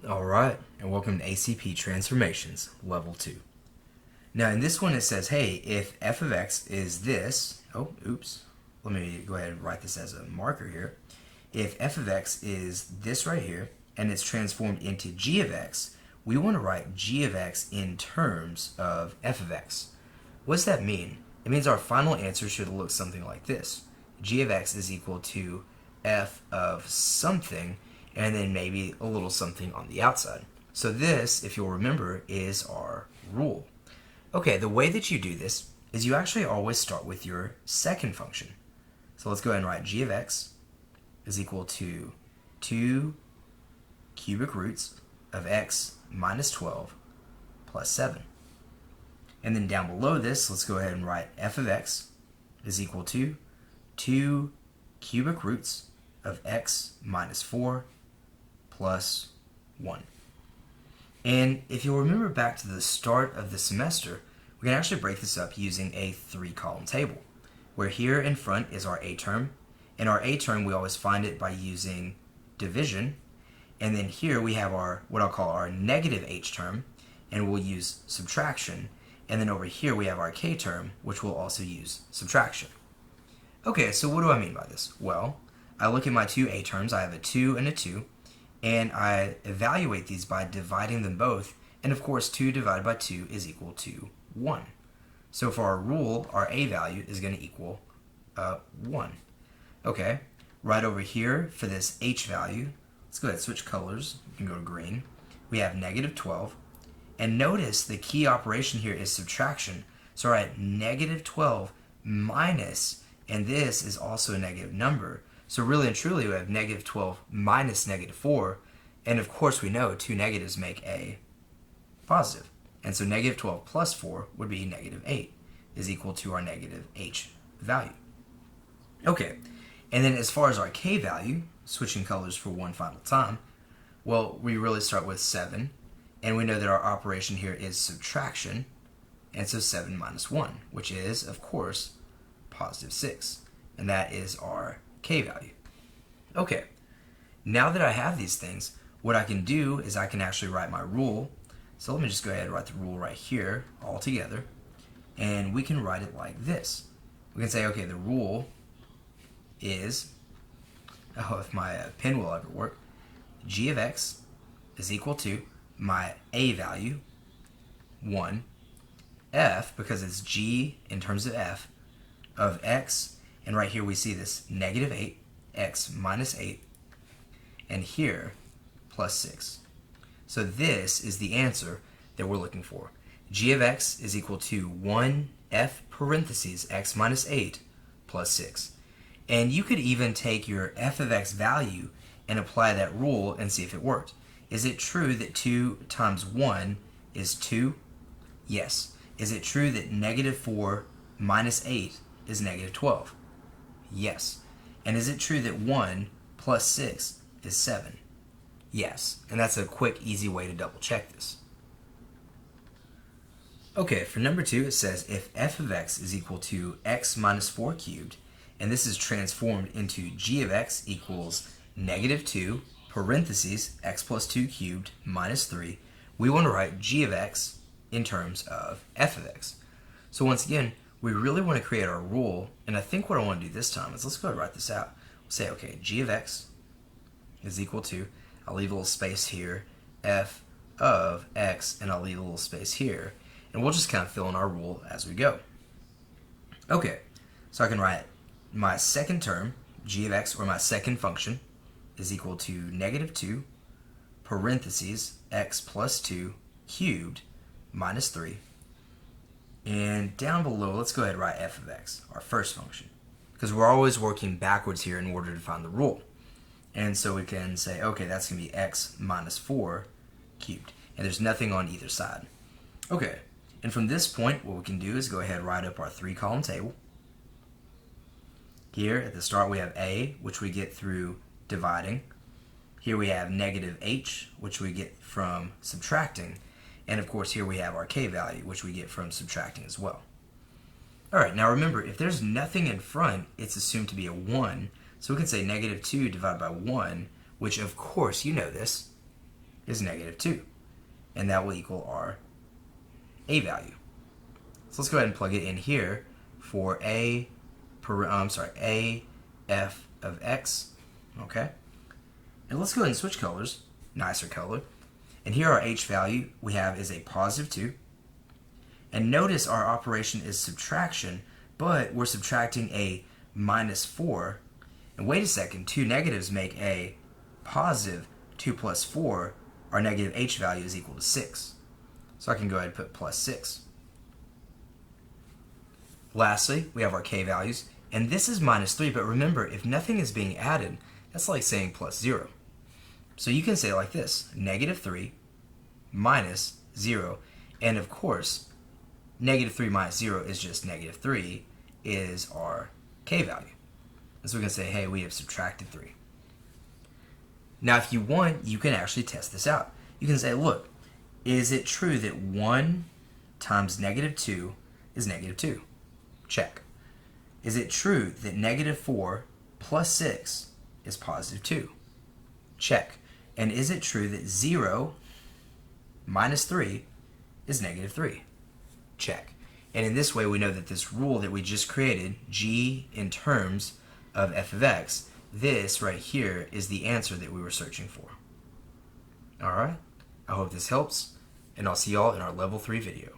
Alright, and welcome to ACP Transformations Level 2. Now in this one it says, hey, if f of x is this, let me go ahead and write this as a marker here. If f of x is this right here, and it's transformed into g of x, we want to write g of x in terms of f of x. What does that mean? It means our final answer should look something like this. G of x is equal to f of something, and then maybe a little something on the outside. So this, if you'll remember, is our rule. Okay, the way that you do this is you actually always start with your second function. So let's go ahead and write g of x is equal to 2 cubic roots of x minus 12 plus 7. And then down below this, let's go ahead and write f of x is equal to 2 cubic roots of x minus 4 plus 1. And if you'll remember back to the start of the semester, we can actually break this up using a 3-column table, where here in front is our a term, and our a term we always find it by using division, and then here we have our what I'll call our negative h term, and we'll use subtraction, and then over here we have our k term, which we'll also use subtraction. Okay, so what do I mean by this? Well, I look at my two a terms, I have a 2 and a 2, and I evaluate these by dividing them both, and of course 2 divided by 2 is equal to 1. So for our rule, our a value is going to equal 1. Okay, right over here for this h value, let's go ahead and switch colors. We can go to green. We have negative 12, and notice the key operation here is subtraction. So I write negative 12 minus, and this is also a negative number. So really and truly we have negative 12 minus negative 4, and of course we know two negatives make a positive. And so negative 12 plus 4 would be negative 8, is equal to our negative h value. Okay, and then as far as our k value, switching colors for one final time, well, we really start with 7, and we know that our operation here is subtraction, and so 7 minus 1, which is, of course, positive 6, and that is our k value. Okay, now that I have these things, what I can do is I can actually write my rule. So let me just go ahead and write the rule right here all together, and we can write it like this. We can say, okay, the rule is, if my pen will ever work, g of x is equal to my a value, 1, f, because it's g in terms of f, of x, and right here we see this negative 8, x minus 8, and here plus 6. So this is the answer that we're looking for. G of x is equal to 1 f parentheses x minus 8 plus 6. And you could even take your f of x value and apply that rule and see if it worked. Is it true that 2 times 1 is 2? Yes. Is it true that negative 4 minus 8 is negative 12? Yes. And is it true that 1 plus 6 is 7? Yes. And that's a quick, easy way to double check this. Okay, for number 2 it says if f of x is equal to x minus 4 cubed, and this is transformed into g of x equals negative 2 parentheses x plus 2 cubed minus 3, we want to write g of x in terms of f of x. So once again, we really want to create our rule, and I think what I want to do this time is let's go ahead and write this out. We'll say, okay, g of x is equal to, I'll leave a little space here, f of x, and I'll leave a little space here, and we'll just kind of fill in our rule as we go. Okay, so I can write my second term, g of x, or my second function, is equal to negative 2 parentheses x plus 2 cubed minus 3. And down below, let's go ahead and write f of x, our first function, because we're always working backwards here in order to find the rule. And so we can say, okay, that's going to be x minus 4 cubed, and there's nothing on either side. Okay, and from this point, what we can do is go ahead and write up our 3-column table. Here at the start we have a, which we get through dividing. Here we have negative h, which we get from subtracting. And of course here we have our k value, which we get from subtracting as well. Alright, now remember, if there's nothing in front, it's assumed to be a 1. So we can say negative 2 divided by 1, which of course, you know this, is negative 2. And that will equal our a value. So let's go ahead and plug it in here for a f of x, okay? And let's go ahead and switch colors, nicer color. And here our h value we have is a positive 2. And notice our operation is subtraction, but we're subtracting a minus 4. And wait a second, two negatives make a positive. 2 plus 4, our negative h value is equal to 6. So I can go ahead and put plus 6. Lastly, we have our k values, and this is minus 3, but remember, if nothing is being added, that's like saying plus 0. So you can say it like this, negative 3 minus 0, and of course, negative 3 minus 0 is just negative 3 is our k value. And so we can say, hey, we have subtracted 3. Now, if you want, you can actually test this out. You can say, look, is it true that 1 times negative 2 is negative 2? Check. Is it true that negative 4 plus 6 is positive 2? Check. And is it true that 0 minus 3 is negative 3? Check. And in this way, we know that this rule that we just created, g in terms of f of x, this right here is the answer that we were searching for. All right? I hope this helps, and I'll see y'all in our level 3 video.